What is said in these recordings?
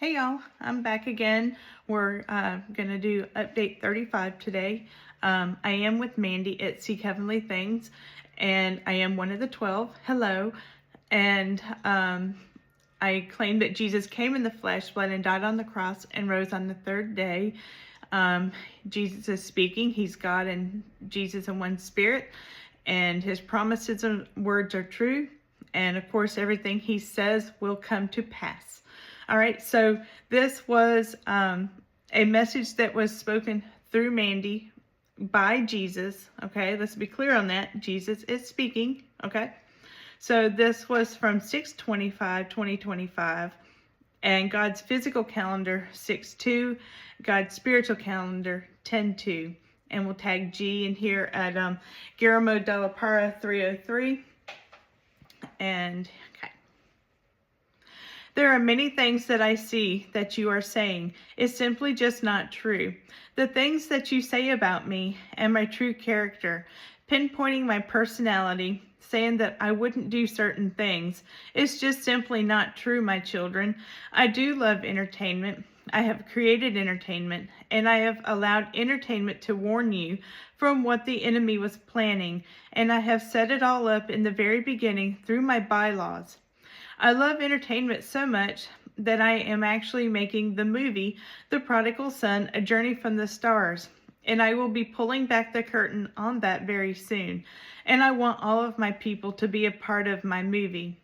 Hey y'all, I'm back again. We're going to do update 35 today. I am with Mandy at Seek Heavenly Things, and I am one of the 12. Hello. And I claim that Jesus came in the flesh, bled, and died on the cross, and rose on the third day. Jesus is speaking. He's God and Jesus in one spirit, and his promises and words are true. And of course, everything he says will come to pass. All right, so this was a message that was spoken through Mandy by Jesus. Okay, let's be clear on that. Jesus is speaking. Okay, so this was from 6/25/2025, and God's physical calendar 6/2, God's spiritual calendar 10/2, and we'll tag G in here at Guillermo de la Parra 303. And okay. There are many things that I see that you are saying is simply just not true. The things that you say about me and my true character, pinpointing my personality, saying that I wouldn't do certain things, is just simply not true, my children. I do love entertainment. I have created entertainment, and I have allowed entertainment to warn you from what the enemy was planning, and I have set it all up in the very beginning through my bylaws. I love entertainment so much that I am actually making the movie The Prodigal Son: A Journey from the Stars, and I will be pulling back the curtain on that very soon, and I want all of my people to be a part of my movie,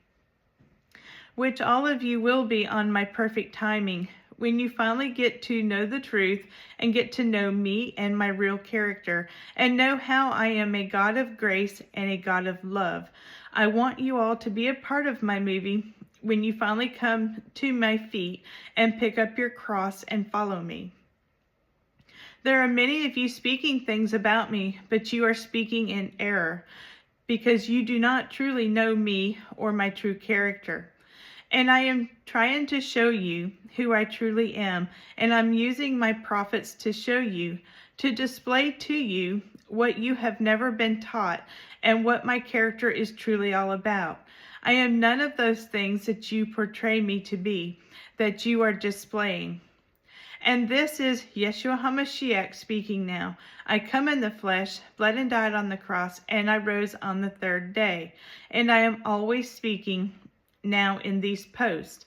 which all of you will be on my perfect timing, when you finally get to know the truth and get to know me and my real character, and know how I am a God of grace and a God of love. I want you all to be a part of my movie when you finally come to my feet and pick up your cross and follow me. There are many of you speaking things about me, but you are speaking in error, because you do not truly know me or my true character. And I am trying to show you who I truly am, and I'm using my prophets to show you, to display to you what you have never been taught and what my character is truly all about. I am none of those things that you portray me to be, that you are displaying. And this is Yeshua HaMashiach speaking now. I come in the flesh, bled and died on the cross, and I rose on the third day. And I am always speaking now in these posts.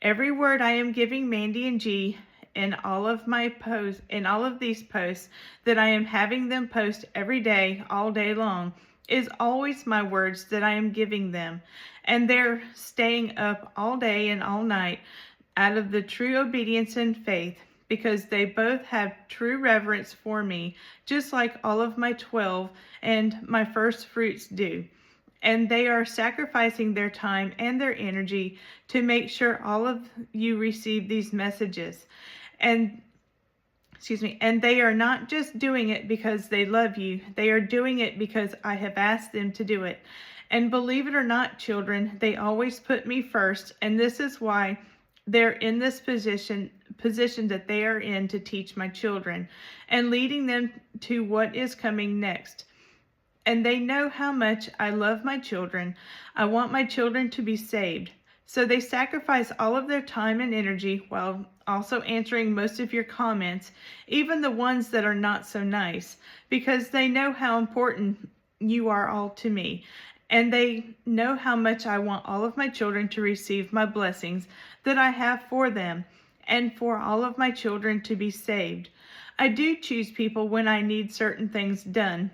Every word I am giving Mandy and G in all of my posts, in all of these posts that I am having them post every day, all day long, is always my words that I am giving them. And they're staying up all day and all night out of the true obedience and faith, because they both have true reverence for me, just like all of my 12 and my first fruits do. And they are sacrificing their time and their energy to make sure all of you receive these messages. And they are not just doing it because they love you. They are doing it because I have asked them to do it. And believe it or not, children, they always put me first, and this is why they're in this position that they are in, to teach my children and leading them to what is coming next. And they know how much I love my children. I want my children to be saved. So they sacrifice all of their time and energy while also answering most of your comments, even the ones that are not so nice, because they know how important you are all to me. And they know how much I want all of my children to receive my blessings that I have for them, and for all of my children to be saved. I do choose people when I need certain things done.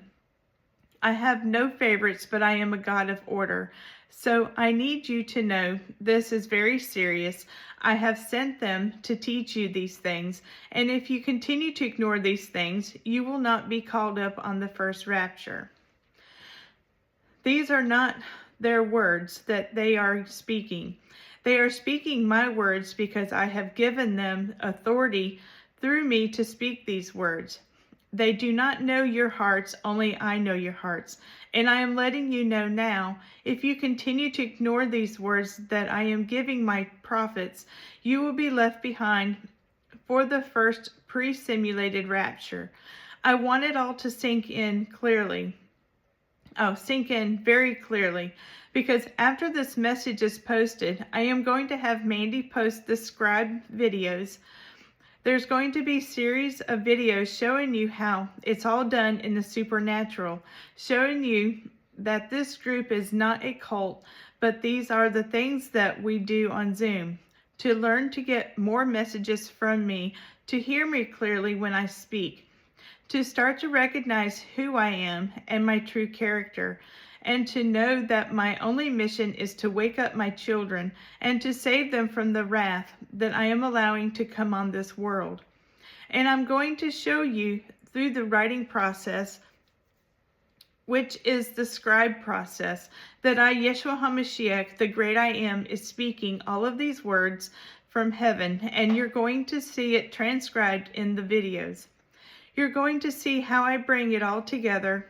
I have no favorites, but I am a God of order. So I need you to know this is very serious. I have sent them to teach you these things, and if you continue to ignore these things, you will not be called up on the first rapture. These are not their words that they are speaking. They are speaking my words because I have given them authority through me to speak these words. They do not know your hearts, only I know your hearts. And I am letting you know now, if you continue to ignore these words that I am giving my prophets, you will be left behind for the first pre-simulated rapture. I want it all to sink in clearly. sink in very clearly, because after this message is posted, I am going to have Mandy post the scribe videos. There's going to be a series of videos showing you how it's all done in the supernatural, showing you that this group is not a cult, but these are the things that we do on Zoom. To learn to get more messages from me, to hear me clearly when I speak, to start to recognize who I am and my true character, and to know that my only mission is to wake up my children and to save them from the wrath that I am allowing to come on this world. And I'm going to show you through the writing process, which is the scribe process, that I, Yeshua HaMashiach, the great I am, is speaking all of these words from heaven, and you're going to see it transcribed in the videos. You're going to see how I bring it all together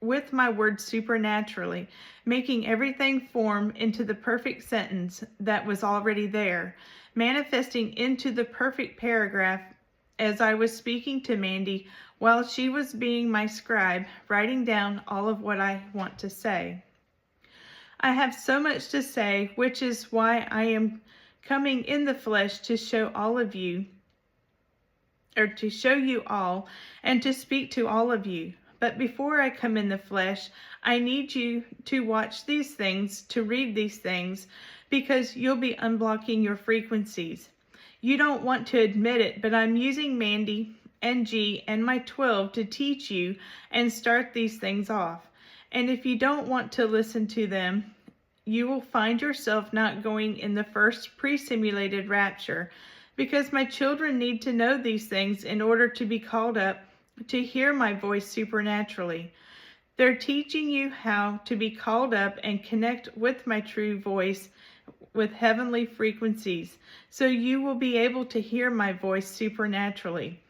with my words supernaturally, making everything form into the perfect sentence that was already there, manifesting into the perfect paragraph as I was speaking to Mandy while she was being my scribe, writing down all of what I want to say. I have so much to say, which is why I am coming in the flesh to show all of you, or to show you all, and to speak to all of you. But before I come in the flesh, I need you to watch these things, to read these things, because you'll be unblocking your frequencies. You don't want to admit it, but I'm using Mandy and G and my 12 to teach you and start these things off. And if you don't want to listen to them, you will find yourself not going in the first pre-simulated rapture, because my children need to know these things in order to be called up to hear my voice supernaturally. They're teaching you how to be called up and connect with my true voice with heavenly frequencies, so you will be able to hear my voice supernaturally.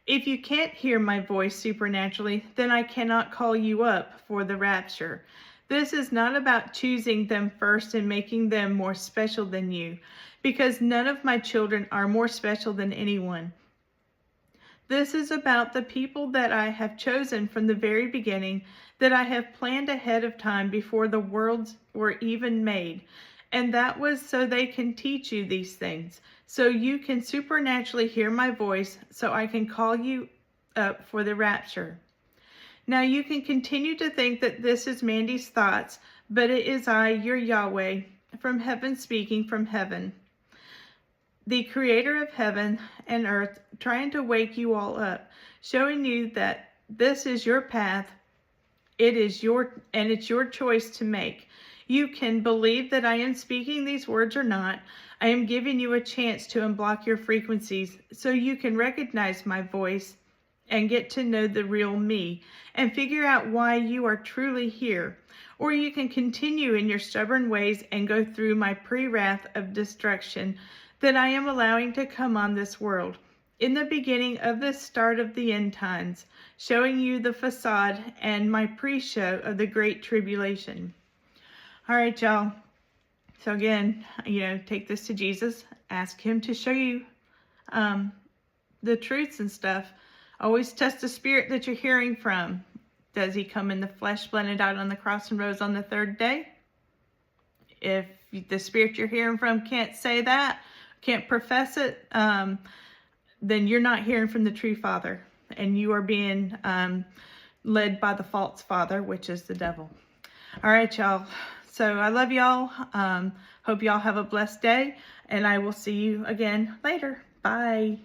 If you can't hear my voice supernaturally, then I cannot call you up for the rapture. This is not about choosing them first and making them more special than you, because none of my children are more special than anyone. This is about the people that I have chosen from the very beginning, that I have planned ahead of time before the worlds were even made. And that was so they can teach you these things, so you can supernaturally hear my voice, so I can call you up for the rapture. Now you can continue to think that this is Mandy's thoughts, but it is I, your Yahweh, from heaven, speaking from heaven, the creator of heaven and earth, trying to wake you all up, showing you that this is your path. It's your choice to make. You can believe that I am speaking these words or not. I am giving you a chance to unblock your frequencies so you can recognize my voice and get to know the real me and figure out why you are truly here. Or you can continue in your stubborn ways and go through my pre-wrath of destruction that I am allowing to come on this world in the beginning of the start of the end times, showing you the facade and my pre-show of the Great Tribulation. All right, y'all. So again, take this to Jesus. Ask him to show you the truths and stuff. Always test the spirit that you're hearing from. Does he come in the flesh, blended out on the cross and rose on the third day? If the spirit you're hearing from can't say that, can't profess it, then you're not hearing from the true Father. And you are being led by the false father, which is the devil. All right, y'all. So I love y'all. Hope y'all have a blessed day, and I will see you again later. Bye.